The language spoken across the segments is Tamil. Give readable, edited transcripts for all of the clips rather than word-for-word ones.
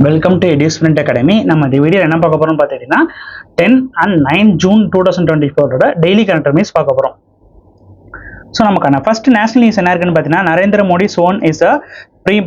Welcome to edu student academy. நம்ம இந்த வீடியோ என்ன பார்க்க போறோம்னு பார்த்தீங்கன்னா 10 and 9 June 2024 daily current news பார்க்க போறோம். ஸோ நமக்கான ஃபர்ஸ்ட் நேஷனல் நியூஸ் என்ன இருக்குன்னு பார்த்தீங்கன்னா, Narendra Modi sworn is a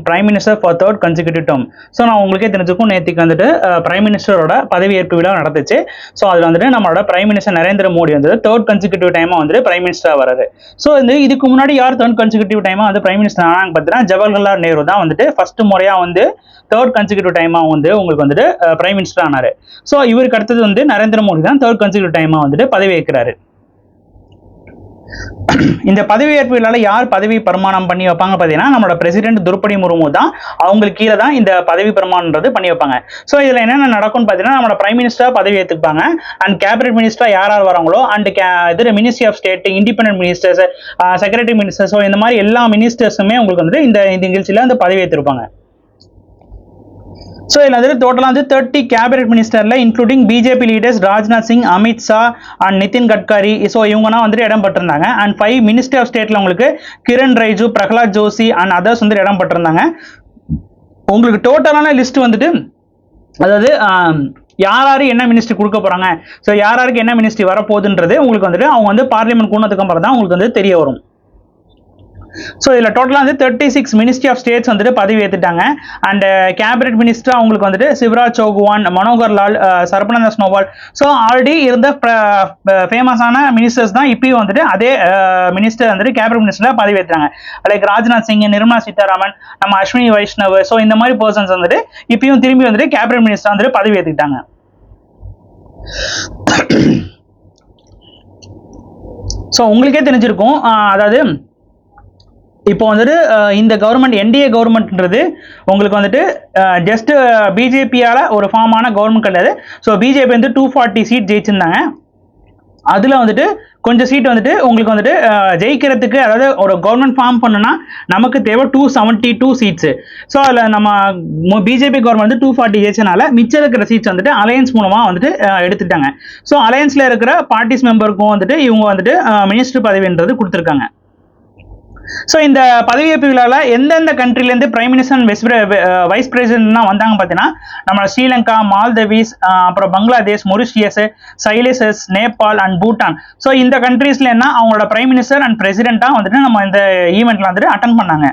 prime minister for third consecutive term. So நான் உங்களுக்கே தெரிஞ்சுக்கும், நேற்றுக்கு வந்துட்டு பிரைம் மினிஸ்டரோட பதவியேற்பு விழா நடந்துச்சு. ஸோ அதில் வந்துட்டு நம்மளோட பிரைம் மினிஸ்டர் நரேந்திர மோடி வந்து தேர்ட் கன்சிக்யூட்டிவ் டைமாக வந்துட்டு பிரைம் மினிஸ்டராக வராரு. ஸோ இதுக்கு முன்னாடி யார் தேர்ட் கன்சிக்யூட்டிவ் டைமாக வந்து பிரைம் மினிஸ்டர் ஆனாங்க பார்த்தீங்கன்னா, ஜவஹர்லால் நேரு தான் வந்துட்டு ஃபர்ஸ்ட் முறையாக வந்து தேர்ட் கன்சிக்யூட்டிவ் டைமாக வந்து உங்களுக்கு வந்துட்டு பிரைம் மினிஸ்டர் ஆனாரு. ஸோ இவருக்கு அடுத்தது வந்து நரேந்திர மோடி தான் தேர்ட் கன்சிக்யூட்டிவ் டைமாக வந்துட்டு பதவி ஏற்கிறாரு. இந்த பதவியேற்பு விழால யார் பதவி பிரமாணம் பண்ணி வைப்பாங்க பார்த்தீங்கன்னா, நம்மளோட பிரசிடென்ட் திரௌபதி முர்மு தான். அவங்களுக்கு கீழே தான் இந்த பதவி பிரமாணம்ன்றது பண்ணி வைப்பாங்க. ஸோ இதில் என்னென்ன நடக்கும்னு பார்த்தீங்கன்னா, நம்மளோட பிரைம் மினிஸ்டர் பதவி ஏற்றுப்பாங்க. அண்ட் கேபினட் மினிஸ்டர் யார் யார் வராங்களோ, அண்ட் இது ministry of state, independent ministers, secretary minister, so இந்த மாதிரி எல்லா மினிஸ்டர்ஸுமே உங்களுக்கு வந்து இந்த நிகழ்ச்சியில் வந்து பதவி ஏற்றிருப்பாங்க. ஸோ இதில் வந்து டோட்டலாக வந்து 30 கேபினட் மினிஸ்டரில் including BJP leaders Rajnath Singh, Amit Shah and Nitin Gadkari, so இவங்கலாம் வந்துட்டு இடம் பெற்றிருந்தாங்க. அண்ட் 5 மினிஸ்டர் ஆஃப் ஸ்டேட்டில் உங்களுக்கு கிரண் ரைஜு, பிரகலாத் ஜோஷி அண்ட் அதர்ஸ் வந்து இடம் பெற்றிருந்தாங்க. உங்களுக்கு டோட்டலான லிஸ்ட் வந்துட்டு, அதாவது யார் என்ன மினிஸ்ட்ரி கொடுக்க போகிறாங்க, ஸோ யாருக்கு என்ன மினிஸ்ட்ரி வரப்போகுதுன்றது உங்களுக்கு வந்துட்டு அவங்க வந்து பார்லிமெண்ட் கூனதுக்கு அப்புறம் தான் உங்களுக்கு வந்து தெரிய வரும். ஸோ இதில் டோட்டலாக வந்து 36 மினிஸ்ட்ரி ஆஃப் ஸ்டேட்ஸ் வந்துட்டு பதவி ஏற்றுட்டாங்க. அண்ட் கேபினட் மினிஸ்டர் அவங்களுக்கு வந்துட்டு சிவராஜ் சௌஹான், மனோகர் லால், சர்பனந்த சோனோவால், ஸோ ஆல்ரெடி இருந்த ஃபேமஸான மினிஸ்டர்ஸ் தான் இப்பயும் வந்துட்டு அதே மினிஸ்டர் வந்துட்டு கேபினட் மினிஸ்டரில் பதவி ஏற்றுறாங்க. லைக் ராஜ்நாத் சிங், நிர்மலா சீதாராமன், நம்ம அஸ்வினி வைஷ்ணவ், ஸோ இந்த மாதிரி பர்சன்ஸ் வந்துட்டு இப்பயும் திரும்பி வந்துட்டு கேபினட் மினிஸ்டர் வந்துட்டு பதவி ஏற்றுக்கிட்டாங்க. ஸோ உங்களுக்கே தெரிஞ்சிருக்கும், அதாவது இப்போ வந்துட்டு இந்த கவர்மெண்ட் என்டிஏ கவர்மெண்ட்ன்றது உங்களுக்கு வந்துட்டு ஜஸ்ட் பிஜேபியால் ஒரு ஃபார்ம் ஆன கவர்மெண்ட் கிடையாது. ஸோ பிஜேபி வந்து 240 சீட் ஜெயிச்சிருந்தாங்க. அதில் வந்துட்டு கொஞ்சம் சீட் வந்துட்டு உங்களுக்கு வந்துட்டு ஜெயிக்கிறதுக்கு, அதாவது ஒரு கவர்மெண்ட் ஃபார்ம் பண்ணுன்னா நமக்கு தேவை 272 சீட்ஸு. ஸோ அதில் நம்ம பிஜேபி கவர்மெண்ட் வந்து 240 ஜெயிச்சனால மிச்சம் இருக்கிற சீட்ஸ் வந்துட்டு அலையன்ஸ் மூலமாக வந்துட்டு எடுத்துட்டாங்க. ஸோ அலையன்ஸில் இருக்கிற பார்ட்டிஸ் மெம்பருக்கும் வந்துட்டு இவங்க வந்துட்டு மினிஸ்டர் பதவின்றது கொடுத்துருக்காங்க. ஸோ இந்த பதவியேற்பு விழாவில் எந்தெந்த கண்ட்ரிலேருந்து பிரைம் மினிஸ்டர் அண்ட் வைஸ் பிரசிடென்ட்லாம் வந்தாங்க பார்த்தீங்கன்னா, நம்ம ஸ்ரீலங்கா, மால்தீவ்ஸ், அப்புறம் Bangladesh, Mauritius, Seychelles, Nepal and Bhutan. So இந்த கண்ட்ரீஸ்ல என்ன அவங்களோட பிரைம் மினிஸ்டர் அண்ட் பிரசிடென்ட்டாக வந்துட்டு நம்ம இந்த ஈவெண்ட்ல வந்துட்டு அட்டன் பண்ணாங்க.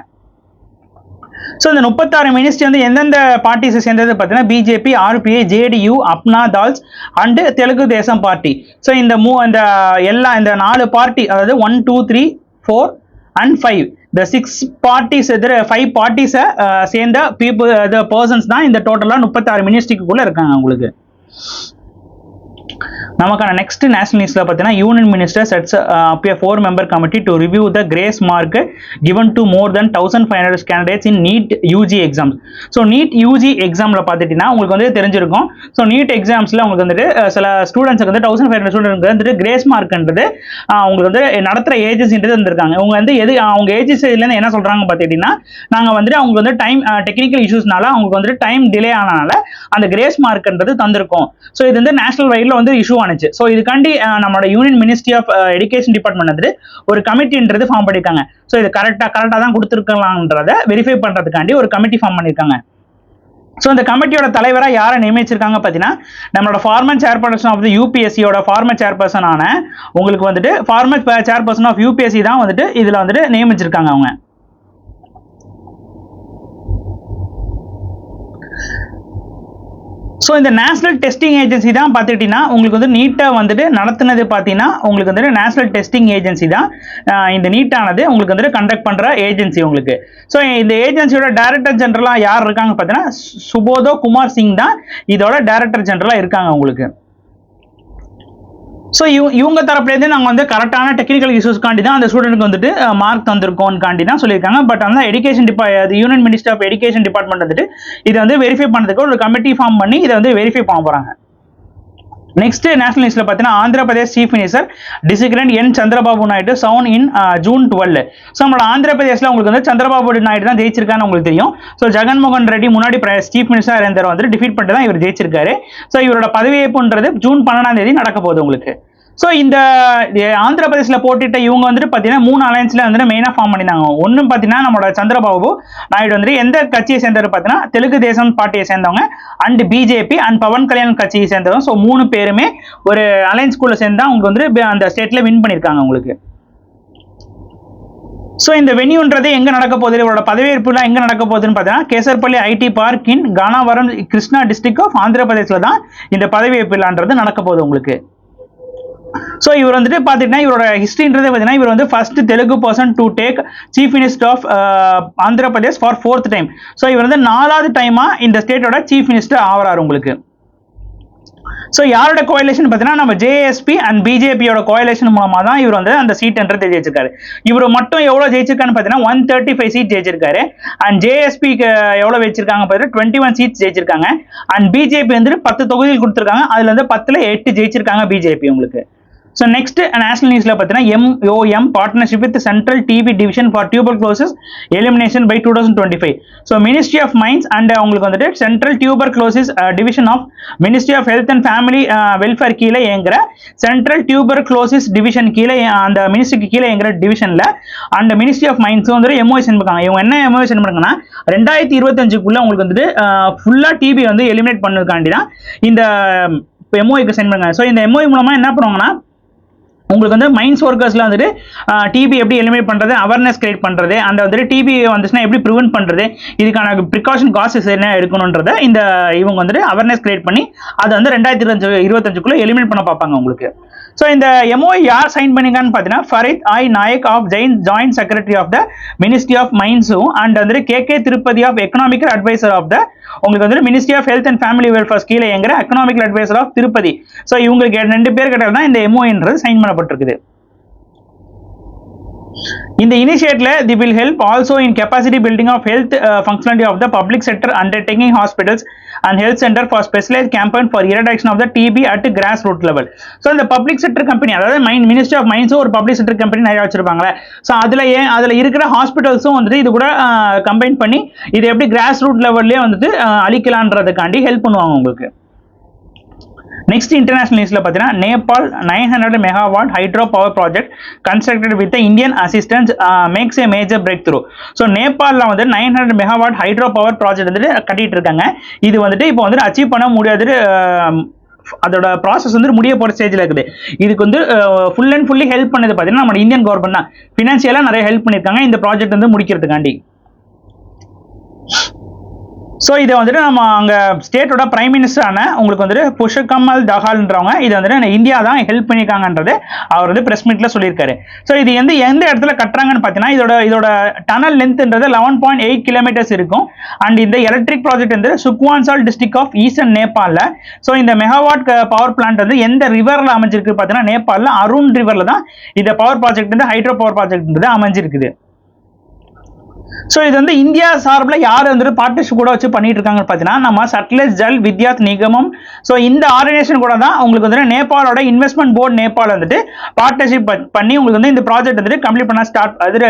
ஸோ இந்த 36 மினிஸ்ட்ரி வந்து எந்தெந்த பார்ட்டிஸை சேர்ந்தது பார்த்தீங்கன்னா, BJP, RBI, JDU, Apna dals and Telugu Desam party. So இந்த இந்த 4 பார்ட்டி, அதாவது 1, 2, 3, 4 and 5, the 6 parties, 5 parties சேர்ந்த people, the persons தான் இந்த டோட்டலா 36 மினிஸ்ட்ரிக்குள்ள இருக்காங்க உங்களுக்கு. நமக்கான நெக்ஸ்ட் நேஷனல் நியூஸ்ல பார்த்தீங்கன்னா, union minister sets up a 4-member committee to review the grace mark given to more than 1500 candidates in NEET UG exams. So NEET UG எக்ஸாமில் பார்த்துட்டீங்கன்னா உங்களுக்கு வந்து தெரிஞ்சிருக்கும். ஸோ NEET எக்ஸாம்ஸில் உங்களுக்கு வந்துட்டு சில ஸ்டூடெண்ட்ஸுக்கு வந்து 1500 ஸ்டூடெண்ட்க்கு வந்துட்டு கிரேஸ் மார்க்ன்றது உங்களுக்கு வந்து நடத்துகிற ஏஜென்சின்றது வந்திருக்காங்க. அவங்க வந்து அவங்க ஏஜென்சிலேருந்து என்ன சொல்கிறாங்க பார்த்துக்கிட்டிங்கன்னா, நாங்கள் வந்துட்டு அவங்களுக்கு வந்து டைம் டெக்னிக்கல் இஷ்யூஸ்னால அவங்களுக்கு வந்துட்டு டைம் டிலே ஆனனால அந்த கிரேஸ் மார்க்ன்றது தந்திருக்கும். ஸோ இது வந்து நேஷனல் வைடில் வந்து இஷ்யூ ஆனிச்சு. ஸோ இதுக்காண்டி நம்மளோட union ministry of education department வந்து ஒரு கமிட்டின்றது ஃபார்ம் பண்ணியிருக்காங்க. ஸோ இது கரெக்டாக தான் கொடுத்துருக்கலாம்ன்றதை வெரிஃபை பண்ணுறதுக்காண்டி ஒரு கமிட்டி ஃபார்ம் பண்ணியிருக்காங்க. ஸோ இந்த கமிட்டியோட தலைவராக யாரை நியமிச்சிருக்காங்க பார்த்தீங்கன்னா, நம்மளோட ஃபார்மர் சேர்பர்சன் ஆஃப் த யூபிஎஸ்சியோட ஃபார்மர் சேர்பர்சன் ஆன உங்களுக்கு வந்துட்டு ஃபார்மர் சேர்பர்சன் ஆஃப் யூபிஎஸ்சி தான் வந்துட்டு இதில் வந்துட்டு நியமிச்சிருக்காங்க அவங்க. ஸோ இந்த நேஷனல் டெஸ்டிங் ஏஜென்சி தான் பார்த்துக்கிட்டிங்கன்னா உங்களுக்கு வந்து நீட்டாக வந்துட்டு நடத்துனது பார்த்தீங்கன்னா, உங்களுக்கு வந்துட்டு நேஷனல் டெஸ்டிங் ஏஜென்சி தான் இந்த நீட்டானது உங்களுக்கு வந்துட்டு கண்டக்ட் பண்ணுற ஏஜென்சி உங்களுக்கு. ஸோ இந்த ஏஜென்சியோட டைரக்டர் ஜெனரலாக யார் இருக்காங்க பார்த்தீங்கன்னா, சுபோதோ குமார் சிங் தான் இதோட டைரக்டர் ஜெனரலாக இருக்காங்க உங்களுக்கு. ஸோ இவங்க தரப்புலேருந்து நாங்கள் வந்து கரெக்டான டெக்னிக்கல் இஷ்யூஸ்க்காண்டி தான் அந்த ஸ்டூடெண்ட்க்கு வந்துட்டு மார்க் தந்திருக்கோம்காண்டி தான் சொல்லியிருக்காங்க. பட் அந்த education union minister of education department வந்துட்டு இதை வந்து வெரிஃபை பண்ணுறதுக்கு ஒரு கமிட்டி ஃபார்ம் பண்ணி இதை வந்து வெரிஃபை பண்ண போகிறாங்க. நெக்ஸ்ட் நேஷனல் நியூஸ்ல பார்த்தீங்கன்னா, Andhra Pradesh chief minister designate N Chandrababu Naidu sworn in June 12. So நம்மளோட ஆந்திர பிரதேசில் உங்களுக்கு வந்து சந்திரபாபு நாயுடு தான் ஜெயிச்சிருக்கான்னு உங்களுக்கு தெரியும். ஸோ ஜெகன்மோகன் ரெட்டி முன்னாடி சீஃப் மினிஸ்டர் இருந்தவர் வந்து டிஃபீட் பண்ணிட்டு தான் இவர் ஜெயிச்சிருக்காரு. ஸோ இவரோட பதவியேற்புன்றது ஜூன் 12ஆம் தேதி நடக்க போகுது உங்களுக்கு. ஸோ இந்த ஆந்திர பிரதேசில் போட்டிட்ட இவங்க வந்துட்டு பார்த்தீங்கன்னா 3 அலையன்ஸ்ல வந்துட்டு மெயினாக ஃபார்ம் பண்ணியிருந்தாங்க. ஒன்றும் பார்த்தீங்கன்னா நம்மளோட சந்திரபாபு நாயுடு வந்துட்டு எந்த கட்சியை சேர்ந்தவர் பார்த்தீங்கன்னா தெலுங்கு தேசம் பார்ட்டியை சேர்ந்தவங்க and BJP and Pawan Kalyan கட்சியை சேர்ந்தவங்க. ஸோ 3 பேருமே ஒரு அலையன்ஸ்குள்ள சேர்ந்து தான் அவங்க வந்துட்டு அந்த ஸ்டேட்ல வின் பண்ணியிருக்காங்க உங்களுக்கு. ஸோ இந்த வென்யூன்றது எங்க நடக்க போகுது, இவரோட பதவியேற்புலாம் எங்க நடக்க போகுதுன்னு பார்த்தீங்கன்னா Kesarapalli IT park in Gannavaram Krishna district of Andhra பிரதேசில் தான் இந்த பதவியேற்புலான்றது நடக்க போகுது உங்களுக்கு. ஸோ இவர் வந்துட்டு பார்த்தீங்கன்னா இவரோட ஹிஸ்ட்ரின்றது பார்த்தீங்கன்னா இவர் வந்து first Telugu person to take chief minister of Andhra Pradesh for 4th time. So இவர் வந்து 4வது டைமா இந்த ஸ்டேட்டோட சீஃப் மினிஸ்டர் ஆகிறார் உங்களுக்கு. ஸோ யாரோட கோயலேஷன் பார்த்தீங்கன்னா நம்ம ஜேஎஸ்பி அண்ட் பிஜேபியோட கோயலேஷன் மூலமாக தான் இவர் வந்து அந்த சீட்ன்றது ஜெயிச்சிருக்காரு. இவர் மட்டும் எவ்வளோ ஜெயிச்சிருக்கான்னு பார்த்தீங்கன்னா 135 சீட் ஜெயிச்சிருக்காரு. அண்ட் ஜேஎஸ்பிக்கு எவ்வளோ வச்சிருக்காங்க பார்த்தீங்கன்னா 21 சீட்ஸ் ஜெயிச்சிருக்காங்க. அண்ட் பிஜேபி வந்து 10 தொகுதிகள் கொடுத்துருக்காங்க. அதுல வந்து 10ல் 8 ஜெயிச்சிருக்காங்க பிஜேபி உங்களுக்கு. ஸோ நெக்ஸ்ட் நேஷனல் நியூஸ்ல பார்த்தீங்கன்னா MOM partnership with central TB division for tuberculosis elimination by 2025. So ministry of mines and அவங்களுக்கு வந்துட்டு central tuberculosis division of ministry of health and family welfare கீழே இயங்குற சென்ட்ரல் டியூபர்குலோசிஸ் டிவிஷன் கீழே அந்த மினிஸ்ட்ரிக்கு கீழே இயங்குற டிவிஷன்ல அந்த மினிஸ்ட்ரி ஆஃப் மைன்ஸ் வந்துட்டு MOU சென்ட் பண்ணாங்க. இவங்க என்ன MOU சென்ட் பண்ணாங்கன்னா 2025க்குள்ள உங்களுக்கு வந்துட்டு ஃபுல்லா டிபி வந்து எலிமினேட் பண்ணதுக்காண்டி தான் இந்த MOUக்கு சென்ட் பண்ணாங்க. ஸோ இந்த MOU மூலமா என்ன பண்ணுவாங்கன்னா உங்களுக்கு வந்து மைன்ஸ் ஒர்க்கர்ஸ்ல வந்துட்டு டிபி எப்படி எலிமினேட் பண்றது, அவேர்னஸ் கிரியேட் பண்றது, அந்த வந்துட்டு டிபி வந்துச்சுன்னா எப்படி ப்ரிவென்ட் பண்றது, இதுக்கான ப்ரிகாஷன் காசஸ் என்ன எடுக்கணும்ன்றத இந்த இவங்க வந்துட்டு அவேர்னஸ் கிரியேட் பண்ணி அதை வந்து 2025க்குள்ள எலிமினேட் பண்ண பார்ப்பாங்க உங்களுக்கு. ஸோ இந்த MOU யார் சைன் பண்ணிருக்கான்னு பார்த்தீங்கன்னா Farid I Nayak of joint secretary of the ministry of மைன்ஸும் அண்ட் வந்துட்டு KK Tirupati of economical advisor of the உங்களுக்கு வந்து ministry of health and family welfare கீழே என்கிற economical advisor of Tirupati. So இவங்களுக்கு 2 பேர் கிட்ட தான் இந்த MOUன்றது சைன் பண்ணப்பட்டிருக்குது. இந்த இனிஷியேட்டிவ்ல the will help also in capacity building of health functionality of the public sector undertaking hospitals and health centre for specialised campaign for eradication of the TB at grass root level. So இந்த பப்ளிக் செக்டர் கம்பெனி அதாவது மினிஸ்ட்ரி ஆஃப் மைன்ஸும் ஒரு பப்ளிக் செக்டர் கம்பெனி நிறைய வச்சிருப்பாங்களே. ஸோ அதில் இருக்கிற ஹாஸ்பிட்டல்ஸும் வந்துட்டு இது கூட கம்பைன் பண்ணி இது எப்படி கிராஸ் ரூட் லெவல்லே வந்துட்டு அழிக்கலான்றதுக்காண்டி ஹெல்ப் பண்ணுவாங்க உங்களுக்கு. நெக்ஸ்ட் இன்டர்நேஷனல் நியூஸ்ல பார்த்தீங்கன்னா Nepal 900 megawatt hydro power project constructed with Indian assistance makes a major breakthrough. So நேபாளில் வந்து 900 மெகாவாட் ஹைட்ரோ பவர் ப்ராஜெக்ட் வந்துட்டு கட்டிட்டு இருக்காங்க. இது வந்துட்டு இப்போ வந்துட்டு அச்சீவ் பண்ண முடியாது, அதோட ப்ராசஸ் வந்து முடிய போகிற ஸ்டேஜில் இருக்குது. இதுக்கு வந்து ஃபுல் அண்ட் ஃபுல்லி ஹெல்ப் பண்ணது பார்த்தீங்கன்னா நம்ம இந்தியன் கவர்மெண்ட் தான். ஃபினான்ஷியலாக நிறைய ஹெல்ப் பண்ணியிருக்காங்க இந்த ப்ராஜெக்ட் வந்து முடிக்கிறதுக்காண்டி. ஸோ இதை வந்துட்டு நம்ம அங்கே ஸ்டேட்டோட பிரைம் மினிஸ்டரான உங்களுக்கு வந்துட்டு புஷ்கமல் தஹால்ன்றவங்க இதை வந்துட்டு இந்தியா தான் ஹெல்ப் பண்ணியிருக்காங்கன்றது அவர் வந்து பிரஸ் மீட்ல சொல்லியிருக்காரு. ஸோ இது எந்த இடத்துல கட்டுறாங்கன்னு பார்த்தீங்கன்னா இதோட டனல் லென்த்ன்றது 11.8 கிலோமீட்டர்ஸ் இருக்கும். அண்ட் இந்த எலக்ட்ரிக் ப்ராஜெக்ட் வந்து சுக்வான்சால் டிஸ்ட்ரிக்ட் ஆஃப் ஈஸ்டர்ன் நேபாளில். ஸோ இந்த மெகாவாட் பவர் பிளான்ட் வந்து எந்த ரிவரில் அமைஞ்சிருக்கு பார்த்தீங்கன்னா நேபாளில் அருண் ரிவரில் தான் இந்த பவர் ப்ராஜெக்ட் வந்து ஹைட்ரோ பவர் ப்ராஜெக்ட் அமைஞ்சிருக்குது. ஸோ இது வந்து இந்தியா சார்பில் யார் வந்துட்டு பார்ட்னர்ஷிப் கூட வச்சு பண்ணிட்டு இருக்காங்கன்னு பார்த்தீங்கன்னா நம்ம சட்லஜ் ஜல் வித்யாத் நிகமம். ஸோ இந்த ஆர்கனைசேஷன் கூட தான் உங்களுக்கு வந்து நேபாளோட இன்வெஸ்ட்மெண்ட் போர்டு நேபாள் வந்துட்டு பார்ட்னர்ஷிப் பண்ணி உங்களுக்கு வந்து இந்த ப்ராஜெக்ட் வந்துட்டு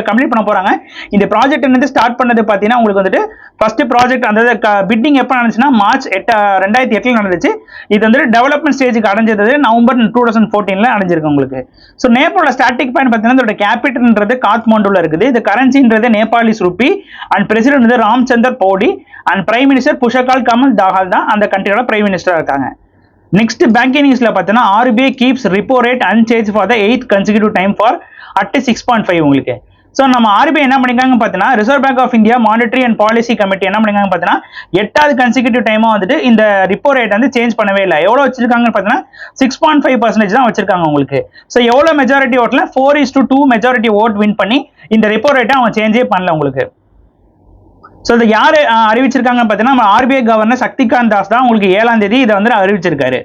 கம்ப்ளீட் பண்ண போறாங்க. இந்த ப்ராஜெக்ட் வந்து ஸ்டார்ட் பண்ணது பார்த்தீங்கன்னா உங்களுக்கு வந்துட்டு ஃபர்ஸ்ட் ப்ராஜெக்ட் அந்த பிட்டிங் எப்போ நடந்துச்சுன்னா மார்ச் 2008 நடந்துச்சு. இது வந்து டெவலப்மெண்ட் ஸ்டேஜுக்கு அடைஞ்சது நவம்பர் 2014 அடைஞ்சிருக்கு உங்களுக்கு. ஸோ நேபாளோட ஸ்டார்டிங் பாயிண்ட் பார்த்தீங்கன்னா இதோட கேபிட்டல்ன்றது காத்மாண்டுல இருக்குது. இது கரன்சின்றது நேபாளிஸ் ரூபி அண்ட் பிரசிடென்ட் வந்து Ramchandra Paudel and prime minister Pushpa Kamal Dahal தான் அந்த கண்ட்ரியோட பிரைம் மினிஸ்டரா இருக்காங்க. நெக்ஸ்ட் பேங்கிங் நியூஸ்ல பார்த்தீங்கன்னா RBI keeps repo rate unchanged for the 8th consecutive time for at 6.5 உங்களுக்கு. ஸோ நம்ம RBI என்ன பண்ணிருக்காங்க பார்த்தீங்கன்னா reserve bank of India monetary and policy committee என்ன பண்ணிருக்காங்க பார்த்தீங்கன்னா 8வது கன்சிக்யூட்டிவ் டைமா வந்துட்டு இந்த ரிப்போ ரேட் வந்து சேஞ்ச் பண்ணவே இல்லை. எவ்வளோ வச்சிருக்காங்கன்னு பார்த்தீங்கன்னா 6.5% தான் வச்சிருக்காங்க உங்களுக்கு. ஸோ எவ்வளோ மெஜாரிட்டி ஓட்ல 4:2 மெஜாரிட்டி ஓட் வின் பண்ணி இந்த ரிப்போ ரேட்டை அவங்க சேஞ்சே பண்ணல உங்களுக்கு. ஸோ இதை யார் அறிவிச்சிருக்காங்கன்னு பார்த்தீங்கன்னா நம்ம RBI கவர்னர் சக்திகாந்த் தாஸ் தான் உங்களுக்கு 7ஆம் தேதி இதை வந்து அறிவிச்சிருக்காரு.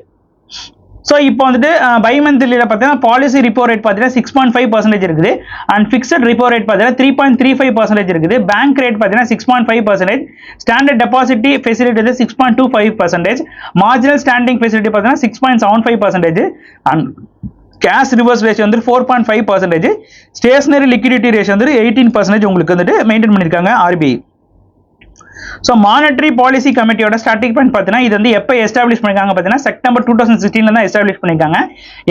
ஸோ இப்போ வந்துட்டு பை மந்த்லியில் பார்த்தீங்கன்னா பாலிசி ரிப்போ ரேட் பார்த்தீங்கன்னா 6.5% இருக்குது. அண்ட் ஃபிக்ஸட் ரிப்போ ரேட் பார்த்தீங்கன்னா 3.35% இருக்குது. பேங்க் ரேட் பார்த்தீங்கன்னா 6.5%. ஸ்டாண்டர்ட் டெபாசிட்டி ஃபெசிலிட்டி வந்து 6.25%. மார்ஜினல் ஸ்டாண்டிங் ஃபெசிலிட்டி பார்த்தீங்கன்னா 6.75%. அண்ட் கேஷ் ரிவர்ஸ் ரேஷியோ வந்து 4.5%. ஸ்டேஷனரி லிக்விடிட்டி ரேஷியோ வந்து 18% உங்களுக்கு வந்துட்டு மெயின்டைன் பண்ணியிருக்காங்க RBI. ஸோ மானிட்டரி பாலிசி கமிட்டியோட ஸ்டார்டிங் பாயிண்ட் பார்த்தீங்கன்னா இது வந்து எப்போ எஸ்டாப்ளிஷ் பண்ணிருக்காங்க பார்த்தீங்கன்னா செப்டம்பர் 2016 தான் எஸ்டாப்ளிஷ் பண்ணிருக்காங்க.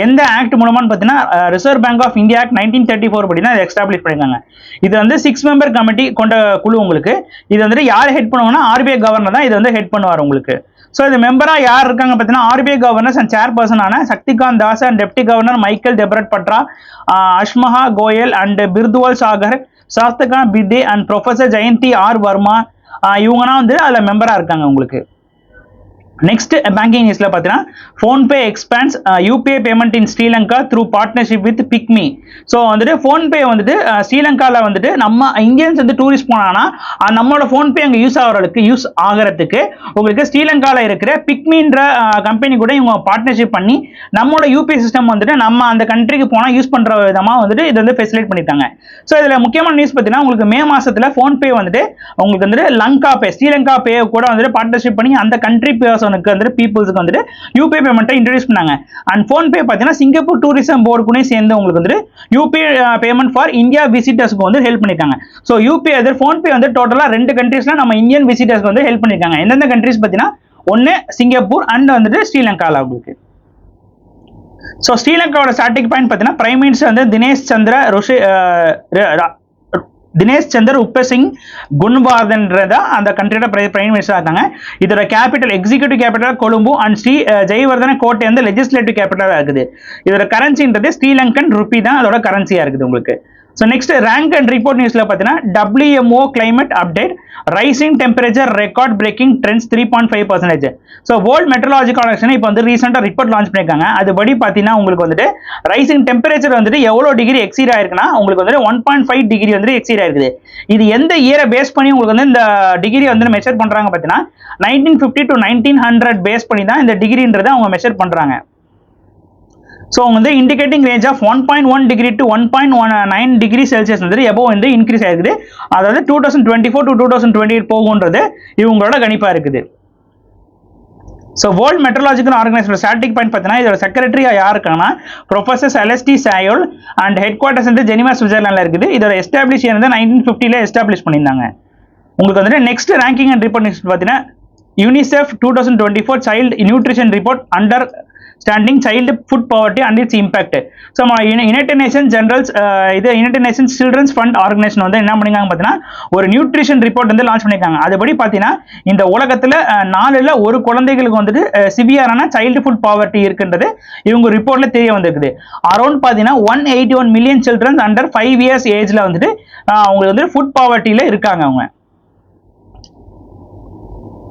எந்த ஆக்ட் மூலமான்னு பார்த்தீங்கன்னா reserve bank of India act 1934 படி தான் எஸ்டாப்ளிஷ் பண்ணிருக்காங்க. இது வந்து 6 மெம்பர் கமிட்டி கொண்ட குழு உங்களுக்கு. இது வந்து யார் ஹெட் பண்ணுவாங்கன்னா ஆர்பிஐ கவர்னர் தான் இது வந்து ஹெட் பண்ணுவார் உங்களுக்கு. ஸோ இது மெம்பரா யார் இருக்காங்க பார்த்தீங்கன்னா ஆர்பிஐ கவர்னர்ஸ் அண்ட் சேர்பர்சனான Shaktikanta Das and deputy governor Michael Debabrata Patra, Ashima Goyal and பிர்துவல் சாகர், Shashanka Bhide and professor Jayanth R Varma, இவங்கன்னா வந்து அதில் மெம்பராக இருக்காங்க உங்களுக்கு. நெக்ஸ்ட் பேங்கிங் நியூஸ்ல பார்த்தீங்கன்னா PhonePe expands UPI payment in Sri Lanka through partnership with PickMe. So வந்துட்டு ஃபோன்பே வந்துட்டு ஸ்ரீலங்காவில் வந்துட்டு நம்ம இந்தியன்ஸ் வந்து டூரிஸ்ட் போனாங்கன்னா நம்மளோட ஃபோன்பே அங்கே யூஸ் ஆகிறதுக்கு உங்களுக்கு ஸ்ரீலங்காவில் இருக்கிற பிக்மின்ற கம்பெனி கூட இவங்க பார்ட்னர்ஷிப் பண்ணி நம்மளோட யூபிஐ சிஸ்டம் வந்துட்டு நம்ம அந்த கண்ட்ரிக்கு போனால் யூஸ் பண்ணுற விதமாக வந்துட்டு இது வந்து ஃபெசிலேட் பண்ணிட்டாங்க. ஸோ இதில் முக்கியமான நியூஸ் பார்த்தீங்கன்னா உங்களுக்கு மே மாதத்தில் ஃபோன்பே வந்துட்டு உங்களுக்கு வந்துட்டு லங்கா பே ஸ்ரீலங்கா பே கூட வந்துட்டு பார்ட்னர்ஷிப் பண்ணி அந்த கண்ட்ரி வந்துட்டு பீப்புள்ஸ்க்கு வந்துட்டு யூபிஐ பேமெண்ட்டை இன்ட்ரோடியூஸ் பண்ணாங்க. அண்ட் ஃபோன்பே பார்த்தீங்கன்னா சிங்கப்பூர் டூரிசம் போர்டு கூட சேர்ந்து உங்களுக்கு வந்துட்டு யூபிஐ பேமெண்ட் ஃபார் இந்தியா விசிட்டர்ஸ்க்கு வந்து ஹெல்ப் பண்ணிருக்காங்க. ஸோ யூபிஐ அது ஃபோன்பே வந்து டோட்டலாக 2 கண்ட்ரீஸ்ல நம்ம இந்தியன் விசிட்டர்ஸ்க்கு வந்து ஹெல்ப் பண்ணிருக்காங்க. எந்தெந்த கண்ட்ரீஸ் பார்த்தீங்கன்னா ஒன்று சிங்கப்பூர் அண்ட் வந்துட்டு ஸ்ரீலங்காவில் உங்களுக்கு. ஸோ ஸ்ரீலங்காவோட ஸ்டார்டிங் பாயிண்ட் பார்த்தீங்கன்னா பிரைம் மினிஸ்டர் வந்து தினேஷ் சந்தர் உப்பசிங் குன்வார்தன்றதா அந்த கண்ட்ரியோட பிரைம் மினிஸ்டர் இருக்காங்க. இதோட capital executive capital Colombo and Sri Jayawardene Kotte வந்து லெஜிஸ்லேட்டிவ் கேபிட்டலாக இருக்குது. இதோட கரன்சின்றது ஸ்ரீலங்கன் ருப்பி தான் அதோட கரன்சியாக இருக்குது உங்களுக்கு. So next rank and report நியூஸ்ல பார்த்தீங்கன்னா WMO climate update rising temperature record breaking trends 3.5%. So world meteorological organisation இப்போ வந்து ரீசெண்டாக ரிப்போர்ட் லான்ச் பண்ணியிருக்காங்க. அதுபடி பார்த்தீங்கன்னா உங்களுக்கு வந்துட்டு ரைசிங் டெம்பரேச்சர் வந்துட்டு எவ்வளோ டிகிரி எக்ஸீட் ஆயிருக்குன்னா உங்களுக்கு வந்துட்டு 1.5 டிகிரி வந்து எக்ஸீட் ஆயிருக்குது. இது எந்த இயரை பேஸ் பண்ணி உங்களுக்கு வந்து இந்த டிகிரி வந்து மெஷர் பண்றாங்க பார்த்தீங்கன்னா 1950 to 1900 பேஸ் பண்ணி தான் இந்த டிகிரின்றதை அவங்க மெஷர் பண்றாங்க. ஸோ வந்து indicating range of 1.1 degree to 1.9 degree Celsius வந்து எபோவ் வந்து இன்க்ரீஸ் ஆயிருக்குது. அதாவது 2024 to 2028 போகுன்றது இவங்களோட கணிப்பாக இருக்குது. So world meteorological organisation starting point பார்த்தீங்கன்னா இதோட செக்ரட்டரியா யார் இருக்காங்கன்னா professor Celeste Saulo and headquarters வந்து ஜெனிவா சுவிட்சர்லாண்டில் இருக்குது. இதோட எஸ்டாப்ளிஷ் வந்து 1950 எஸ்டாப்ளிஷ் பண்ணியிருந்தாங்க. உங்களுக்கு வந்துட்டு நெக்ஸ்ட் ரேங்கிங் அண்ட் ரிப்போர்ட் பார்த்தீங்கன்னா UNICEF 2024 child nutrition report understanding child food poverty and it's impact. So united nation generals united nations children's fund organisation வந்து என்ன பண்ணிருக்காங்க பார்த்தீங்கன்னா ஒரு நியூட்ரிஷன் ரிப்போர்ட் வந்து லான்ச் பண்ணியிருக்காங்க. அதுபடி பார்த்தீங்கன்னா இந்த உலகத்தில் 4ல் 1 குழந்தைகளுக்கு வந்துட்டு சிவியரான சைல்டு ஃபுட் பவர்ட்டி இருக்குன்றது இவங்க ரிப்போர்ட்ல தெரிய வந்திருக்குது. அரௌண்ட் பார்த்தீங்கன்னா 181 மில்லியன் சில்ட்ரன்ஸ் அண்டர் 5 இயர்ஸ் ஏஜ்ல வந்துட்டு அவங்களுக்கு வந்து ஃபுட் பவர்ட்டியில இருக்காங்க அவங்க.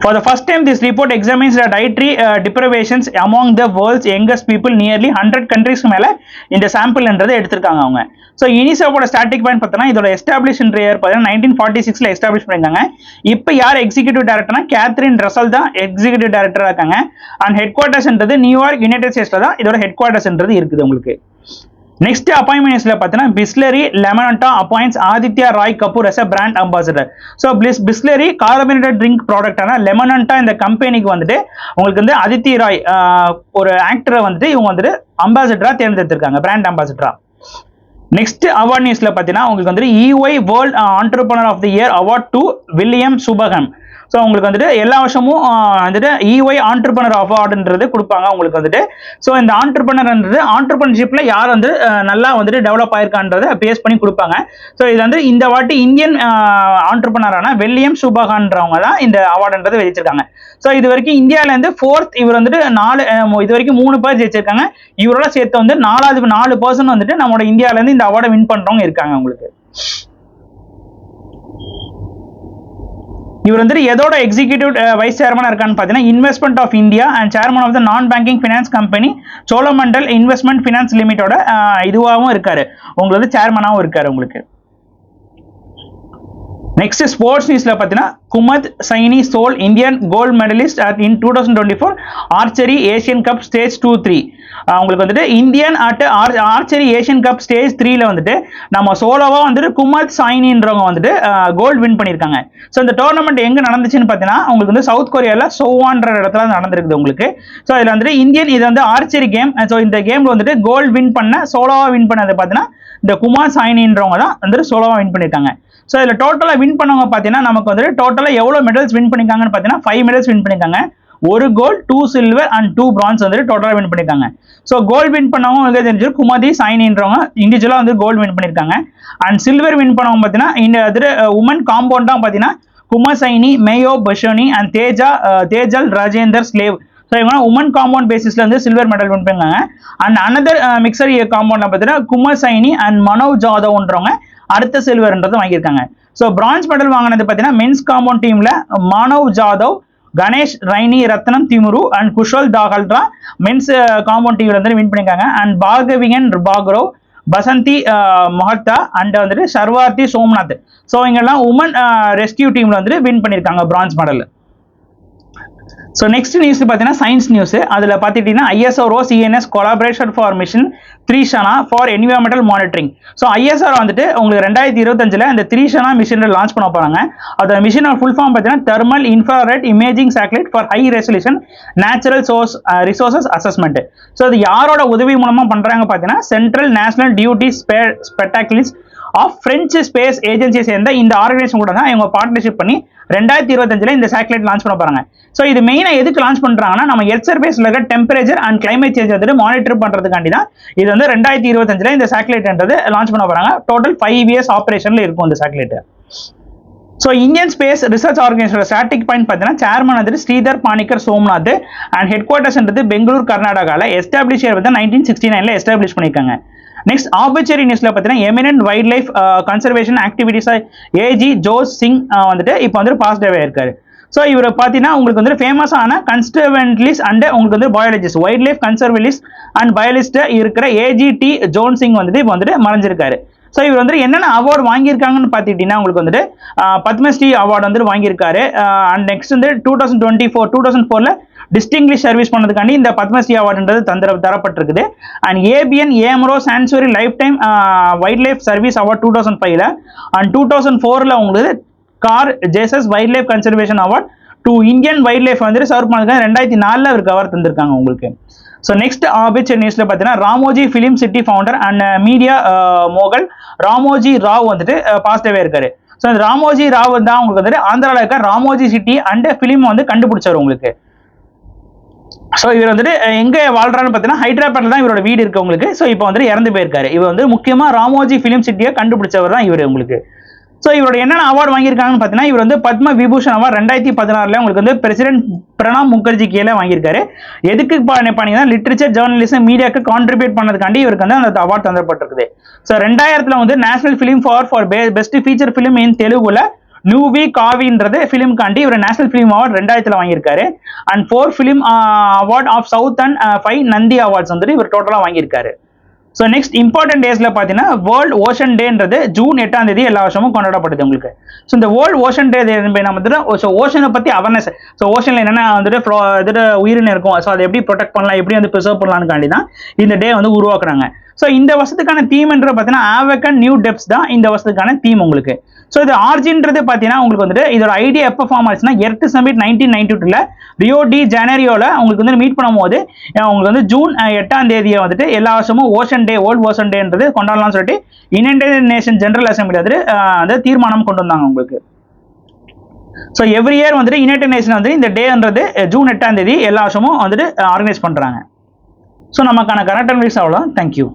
For the first time, this report examines the dietary deprivations among the world's youngest people. Nearly 100 countries மேல இந்த சாம்பிள்ன்றதை எடுத்திருக்காங்க அவங்க. ஸோ யூனிசெஃபோட ஸ்டார்டிங் பாயிண்ட் பார்த்தோன்னா இதோட எஸ்டாப்ளிஷ் இயர் பார்த்தீங்கன்னா 1946 எஸ்டாப்ளிஷ் பண்ணியிருக்காங்க. இப்போ யார் எக்ஸிக்யூட்டிவ் டைரக்டர்னா கேத்ரின் ரசல் தான் எக்ஸிக்யூட்டிவ் டைரக்டராக இருக்காங்க. அண்ட் ஹெட் குவார்ட்டர்ஸ்ன்றது நியூயார்க் யுனைடெட் ஸ்டேட்ஸ்ல தான் இதோட ஹெட் குவார்ட்டர்ஸ்ன்றது இருக்குது உங்களுக்கு. நெக்ஸ்ட் அப்பாயின்மெண்ட்ஸ்ல பார்த்தீங்கன்னா Bisleri Limonata appoints Aditya Roy Kapur as brand ambassador. So Bisleri carbonated drink ப்ராடக்டான லெமனண்டா இந்த கம்பெனிக்கு வந்துட்டு உங்களுக்கு வந்து ஆதித்ய ராய் ஒரு ஆக்டரை வந்துட்டு இவங்க வந்துட்டு அம்பாசிடரா தேர்ந்தெடுத்திருக்காங்க, பிராண்ட் அம்பாசிடரா. நெக்ஸ்ட் அவார்ட் நியூஸ்ல பார்த்தீங்கன்னா உங்களுக்கு வந்துட்டு EY world entrepreneur of the year award to Vellayan Subbiah. So உங்களுக்கு வந்துட்டு எல்லா வருஷமும் வந்துட்டு EY ஆண்டர்பிரனர் அவார்டுன்றது கொடுப்பாங்க உங்களுக்கு வந்துட்டு. ஸோ இந்த ஆண்டர்பிரனர்ன்றது ஆண்டர்பிரனர்ஷிப்ல யார் வந்து நல்லா வந்துட்டு டெவலப் ஆயிருக்கான்றதை பேஸ் பண்ணி கொடுப்பாங்க. ஸோ இது வந்து இந்த வாட்டி இந்தியன் ஆண்டர்பிரனரான வில்லியம் சுபகான்றவங்க தான் இந்த அவார்டுன்றது விதிச்சிருக்காங்க. ஸோ இது வரைக்கும் இந்தியாவிலேருந்து 4th இவர் வந்துட்டு 4 இது வரைக்கும் 3 பேர் ஜெயிச்சிருக்காங்க. இவரோட சேர்த்து வந்து 4 பர்சன் வந்துட்டு நம்மளோட இந்தியாவிலேருந்து இந்த அவார்டை வின் பண்றவங்க இருக்காங்க உங்களுக்கு. இவர் வந்துட்டு எதோட எக்ஸிக்யூட்டிவ் வைஸ் சேர்மனா இருக்கான்னு பார்த்தீங்கன்னா investment of India and chairman of the non banking finance company Cholamandalam investment finance லிமிட்டோட இதுவாகவும் இருக்காரு, உங்களுக்கு வந்து சேர்மனாகவும் இருக்காரு உங்களுக்கு. நெக்ஸ்ட் ஸ்போர்ட்ஸ் நியூஸ்ல பார்த்தீங்கன்னா குமத் சைனி sole Indian gold medallist in 2024 archery Asian cup stage 2-3. உங்களுக்கு வந்துட்டு Indian archery Asian cup stage 3ல வந்துட்டு நம்ம சோலோவா வந்துட்டு குமாத் சாய்னின்றவங்க வந்துட்டு கோல்டு வின் பண்ணியிருக்காங்க. ஸோ இந்த டோர்னமெண்ட் எங்க நடந்துச்சுன்னு பார்த்தீங்கன்னா உங்களுக்கு வந்து சவுத் கொரியால சோவான்ற இடத்துல நடந்திருக்குது உங்களுக்கு. ஸோ இதுல வந்துட்டு இந்தியன் இது வந்து ஆர்ச்சரி கேம். ஸோ இந்த கேம்ல வந்துட்டு கோல்டு வின் பண்ண சோலோவா வின் பண்ணது பார்த்தீங்கன்னா இந்த குமார் சாய்னின்றவங்க தான் வந்துட்டு சோலோவா வின் பண்ணியிருக்காங்க. ஸோ இதில் டோட்டலாக வின் பண்ணவங்க பார்த்தீங்கன்னா நமக்கு வந்துட்டு டோட்டலாக எவ்வளோ மெடல்ஸ் வின் பண்ணியிருக்காங்கன்னு பார்த்தீங்கன்னா 5 மெடல்ஸ் வின் பண்ணியிருக்காங்க. 1 கோல்டு 2 சில்வர் அண்ட் 2 பிரான்ஸ் வந்துட்டு டோட்டலாக வின் பண்ணியிருக்காங்க. ஸோ கோல்டு வின் பண்ணவங்க உங்களுக்கு தெரிஞ்சு குமாதி சாய்னின்றவங்க இண்டிவிஜுவலாக வந்து கோல்டு வின் பண்ணியிருக்காங்க. அண்ட் சில்வர் வின் பண்ணவங்க பார்த்தீங்கன்னா இந்த வந்துட்டு உமன் காம்பவுண்டாக பார்த்தீங்கன்னா குமார் சைனி, மேயோ பஷோனி அண்ட் தேஜல் ராஜேந்தர் ஸ்லேவ். ஸோ இவங்க உமன் காம்பவுண்ட் பேசிஸ்ல வந்து சில்வர் மெடல் வின் பண்ணாங்க. அண்ட் அனதர் மிக்சர் காம்பவுண்ட்ல பார்த்தீங்கன்னா குமார் சைனி அண்ட் மனோவ் ஜாதவ்ன்றவங்க அடுத்த சில்வர்ன்றது வாங்கியிருக்காங்க. ஸோ பிரான்ஸ் மெடல் வாங்கினது பார்த்தீங்கன்னா மென்ஸ் காம்பவுண்ட் டீம்ல மானவ் ஜாதவ், கணேஷ் ரைனி, ரத்னம் திமுரு அண்ட் குஷல் தாகல்ரா மென்ஸ் காம்பவுண்ட் டீம்ல வந்து வின் பண்ணியிருக்காங்க. அண்ட் பார்கவியன் பாக்ரோவ், பசந்தி மொஹத்தா அண்ட் வந்துட்டு சர்வார்த்தி சோம்நாத். ஸோ இங்கெல்லாம் உமன் ரெஸ்கியூ டீம்ல வந்துட்டு வின் பண்ணியிருக்காங்க bronze medal. So next news பார்த்தீங்கன்னா சயின்ஸ் நியூஸ். அதில் பார்த்துட்டீங்கன்னா ISRO CNS collaboration for mission 3 ஷனா for environmental monitoring. So ISRO வந்துட்டு உங்களுக்கு 2025 இந்த 3 ஷனா மிஷினை லான்ச் பண்ண போகிறாங்க. அதோட மிஷினோட ஃபுல் ஃபார்ம் பார்த்தீங்கன்னா thermal infrared imaging satellite for high resolution natural resources assessment. So அது யாரோட உதவி மூலமாக பண்ணுறாங்க பார்த்தீங்கன்னா சென்ட்ரல் நேஷனல் டியூட்டி ஸ்பெக்டாக்கிள்ஸ் ஆஃப் பிரெஞ்சு ஸ்பேஸ் ஏஜென்சியை சேர்ந்த இந்த ஆர்கனைசேஷன் கூட தான் இவங்க பார்ட்னர்ஷிப் பண்ணி 2025 இந்த சேட்டலைட் லான்ச் பண்ண போறாங்க. ஸோ இது மெயினாக எதுக்கு லான்ச் பண்றாங்கன்னா நம்ம எர்த் சர்ஃபேஸ்ல இருக்க டெம்பரேச்சர் அண்ட் கிளைமேட் சேஞ்ச் வந்துட்டு மானிட்டர் பண்றதுக்காண்டி தான் இது வந்து 2025 இந்த சேட்டலைட்ன்றது லான்ச் பண்ண போறாங்க. டோட்டல் 5 இயர்ஸ் ஆப்ரேஷன்ல இருக்கும் இந்த satellite. So Indian space research ஆர்கனைசேஷனோட ஸ்டாட்டிக் பாயிண்ட் பார்த்தீங்கன்னா சேர்மன் வந்துட்டு ஸ்ரீதர் பானிக்கர் சோம்நாத் அண்ட் ஹெட் குவார்ட்டர்ஸ்ன்றது பெங்களூர் கர்நாடகாவில் எஸ்டாப்ளிஷ் 1969 எஸ்டாப்ளிஷ் பண்ணியிருக்காங்க. நெக்ஸ்ட் ஆர்பிச்சரி நியூஸ்ல பார்த்தீங்கன்னா eminent wild life conservation activist AG Johnsingh வந்துட்டு இப்போ வந்து பாஸ்ட் அவே இருக்காரு. ஸோ இவர் பார்த்தீங்கன்னா உங்களுக்கு வந்து ஃபேமஸான கன்சர்வென்டலிஸ்ட் அண்ட் உங்களுக்கு வந்து biologist wild life conservationist and biologist இருக்கிற AGT ஜோன் சிங் வந்துட்டு இப்போ வந்துட்டு மறைஞ்சிருக்காரு. ஸோ இவர் வந்து என்னென்ன அவார்டு வாங்கியிருக்காங்கன்னு பார்த்துக்கிட்டீங்கன்னா உங்களுக்கு வந்துட்டு பத்மஸ்ரீ அவார்டு வந்துட்டு வாங்கியிருக்காரு. அண்ட் நெக்ஸ்ட் வந்து 2004 டிஸ்டிங்லிஷ் சர்வீஸ் பண்ணதுக்காண்டி இந்த பத்மஸ்ரீ அவார்டுன்றது தரப்பட்டிருக்குது. அண்ட் ABN ஏமரோ sanctuary life time wild life service award 2005 and 2004 உங்களுக்கு Carl Zeiss wild life conservation award to Indian wild life வந்துட்டு சர்வ் பண்ணதுக்காக 2004 அவருக்கு அவார்ட் தந்திருக்காங்க உங்களுக்கு. ஸோ நெக்ஸ்ட் ஆபிச்சர் நியூஸ்ல பார்த்தீங்கன்னா Ramoji film city founder and media Mogul Ramoji Rao வந்துட்டு பாஸ்ட் அவே இருக்காரு. ஸோ இந்த ராமோஜி ராவ் தான் உங்களுக்கு வந்துட்டு ஆந்திராவில் இருக்க ராமோஜி சிட்டி அண்ட் ஃபிலிம் வந்து கண்டுபிடிச்சார் உங்களுக்கு. ஸோ இவர் வந்துட்டு எங்க வாழ்றான்னு பார்த்தீங்கன்னா ஹைதராபாத்ல தான் இவரோட வீடு இருக்கு உங்களுக்கு. ஸோ இப்போ வந்துட்டு இறந்து போயிருக்காரு. இவர் வந்து முக்கியமா ராமோஜி ஃபிலிம் சிட்டியை கண்டுபிடிச்சவர் தான் இவர் உங்களுக்கு. ஸோ இவரோட என்னென்ன அவார்டு வாங்கியிருக்காங்கன்னு பார்த்தீங்கன்னா இவர் வந்து பத்ம விபூஷன் அவார்டு 2016 உங்களுக்கு வந்து பிரசிடென்ட் பிரணாப் முகர்ஜி கீழே வாங்கியிருக்காரு. எதுக்கு பண்ணீங்கன்னா லிட்ரேச்சர் ஜேர்னலிசம் மீடியாவுக்கு கான்ட்ரிபியூட் பண்ணதுக்காண்டி இவருக்கு வந்து அந்த அவார்டு தந்தப்பட்டிருக்குது. ஸோ 2000 வந்து national film for best feature film in தெலுங்குல நியூவி காவின்றது ஃபிலிம்காண்டி இவர் நேஷனல் ஃபிலிம் அவார்டு 2000 வாங்கியிருக்காரு. And 4 film award of south and 5 Nandi awards வந்துட்டு இவர் டோட்டலாக வாங்கியிருக்காரு. ஸோ நெக்ஸ்ட் இம்பார்ட்டன்ட் டேஸ்ல பார்த்தீங்கன்னா வேர்ல்டு ஓஷன் டேன்றது ஜூன் 8 எல்லா வருஷமும் கொண்டாடப்படுது உங்களுக்கு. ஸோ இந்த வேர்ல்டு ஓஷன் டே நம்ம வந்துட்டு ஓஷனை பற்றி அவேர்னஸ், ஸோ ஓஷனில் என்னென்ன வந்துட்டு உயிரினம் இருக்கும், ஸோ அதை எப்படி ப்ரொடெக்ட் பண்ணலாம், எப்படி வந்து ப்ரிசர்வ் பண்ணலான்னு தான் இந்த டே வந்து உருவாக்குறாங்க. ஸோ இந்த வருஷத்துக்கான தீம்ன்ற பார்த்தீங்கன்னா ஆவக்கன் நியூ டெப்ஸ் தான் இந்த வருஷத்துக்கான தீம் உங்களுக்கு. ஸோ இது ஆர்ஜின்றது பார்த்தீங்கன்னா உங்களுக்கு வந்துட்டு இதோட ஐடியா எப்போ ஃபார்ம் ஆச்சுன்னா எர்த் சமிட் 1992 ரியோ டி ஜனேரியோவில் உங்களுக்கு வந்து மீட் பண்ணும்போது உங்களுக்கு வந்து ஜூன் 8 வந்துட்டு எல்லா வருஷமும் ஓஷன் டே வேர்ல்டு ஓஷன் டேன்றது கொண்டாடலாம்னு சொல்லிட்டு யுனைடெட் நேஷன் ஜெனரல் அசம்பிளி வந்துட்டு அந்த தீர்மானம் கொண்டு வந்தாங்க உங்களுக்கு. ஸோ எவ்ரி இயர் வந்துட்டு யுனைடெட் நேஷன் வந்து இந்த டேன்றது ஜூன் 8 எல்லா வருஷமும் வந்துட்டு ஆர்கனைஸ் பண்ணுறாங்க. ஸோ நமக்கான கரண்ட் அண்ட் வீக்ஸ் அவ்வளோ. தேங்க்யூ.